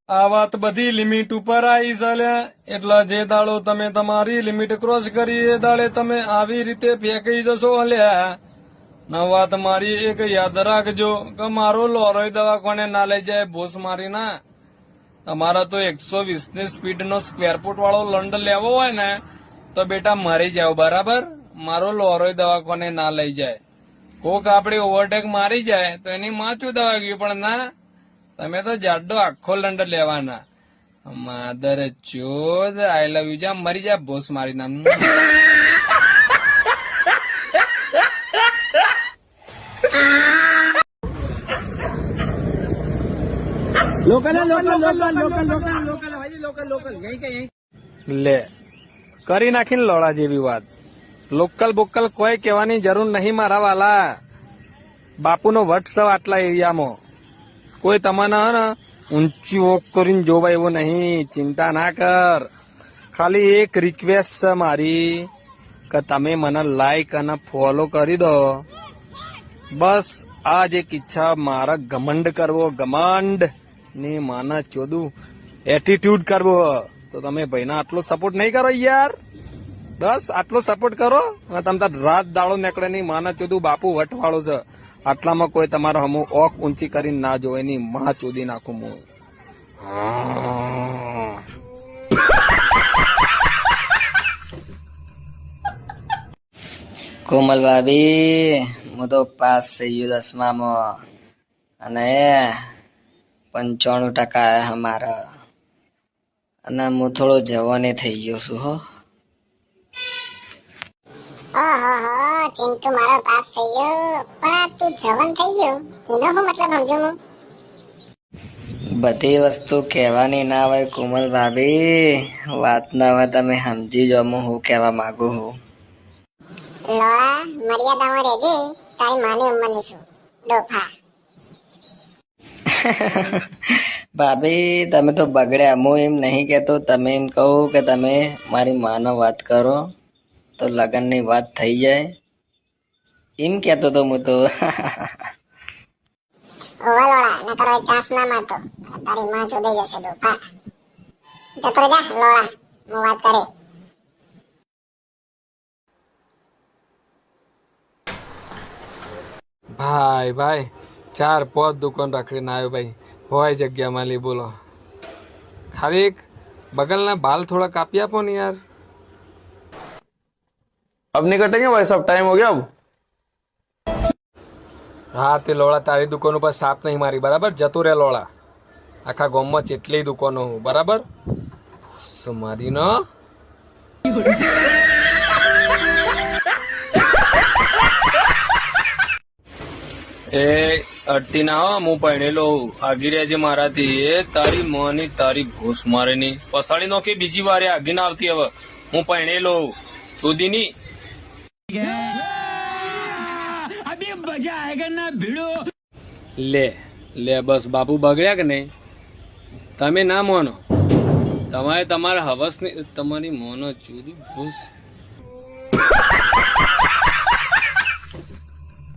આ વાત બધી લિમિટ ઉપર આવી ચાલ્યા એટલે જે દાડો તમે તમારી લિમિટ ક્રોસ કરી એ દાડે તમે આવી રીતે ફેંકી જશો અલ્યા ન વાત મારી એક યાદ રાખજો કે મારો લોરોય દવાખાને ના લઈ જાય ભૂસ મારી ના તમારા તો 120 ની સ્પીડ નો સ્ક્વેર ફૂટ વાળો લંડ લેવો હોય ને તો બેટા મરી જાવ બરાબર મારો લોરોય દવાખાને ના લઈ જાય કોક આપડે ઓવરટેક મારી જાય તો એની માથું દવા ગયું પણ ના તમે તો જાડો આખો લંડ લેવાના માદર ચોદ આઈ લવ યુ જા મરી જાય ભૂસ મારી નામ લે કરી નાખીને લોડા જેવી વાત લોકલ બોકલ કોઈ કહેવાની જરૂર નહીં મારા વાલા બાપુનો વટ સવ આટલા એરિયામાં કોઈ તમને હે ને ઊંચી વોક કરીને જોવા એવું નહીં ચિંતા ના કર ખાલી એક રિક્વેસ્ટ છે મારી કે તમે મને લાઈક અને ફોલો કરી દો બસ આ જ એક ઈચ્છા મારા ઘમંડ કરવો ઘમંડ ની માના ચોદું એટીટ્યુડ કરવો તો તમે ભાઈના આટલો સપોર્ટ નહીં કરો યાર બસ આટલો સપોર્ટ કરો અને તમે તાર રાત દાડો નીકળે નહીં માના ચોદું બાપુ વટવાળો છે આટલામાં કોઈ તમારો હમું ઓખ ઊંચી કરીને ના જોવે ની માં ચોદી નાખું હું કોમલ ભાભી હું તો પાસ થઈ ગયો 10માં અને 95% આવ્યા અમારા અને હું થોડો જવાને થઈ ગયો છું હો ચિંટુ મારો પાસ થઈ ગયો પણ તું જવાન થઈ ગયો એનો શું મતલબ સમજો હું બધી વસ્તુ કહેવાની ના હોય કોમલ ભાભી વાત ના હોય તમે સમજી જો હું કહેવા માંગુ છું લોળા મર્યાદામાં રહેજે તારી માની ઉંમરની છું ડોફા ભાભી તમે તો બગડ્યા હું એમ નહીં કહેતો તમે એમ કહો કે તમે મારી માનો વાત કરો તો લગ્નની વાત થઈ જાય એમ કહેતો તો હું તો ઓવા લોળા ન કરો ચાન્સ ના મારતો તારી માં ચોદાઈ જશે ડોફા જતો જા લોળા હું વાત કરે ભાઈ ભાઈ 4-5 દુકાન રાખીને આવ્યો ભાઈ હોય જગ્યા માલી બોલો ખાલી એક બગલના બાલ થોડા કાપી આપો ને યાર अब नहीं कटेंगे भाई साहब टाइम हो गया अब હા તે લોળા તારી દુકાન ઉપર સાપ નહીં મારી બરાબર જતું રે લોળા આખા ગામમાં જેટલી દુકાનો હું બરાબર મારી ન એ અડતી ના હો હું પહેણેલો આગી રહ્યા છે મારાથી એ તારી મોની તારી ઘૂસ મારે ની પસાડી નો કે બીજી વારે આગી ના આવતી હવે હું પહેણેલો ચોદી ની લે લે બસ બાપુ બગડ્યા કે નહીં તમે ના મોનો તમારે તમારા હવસની તમારી મોનો ચોરી ભૂસ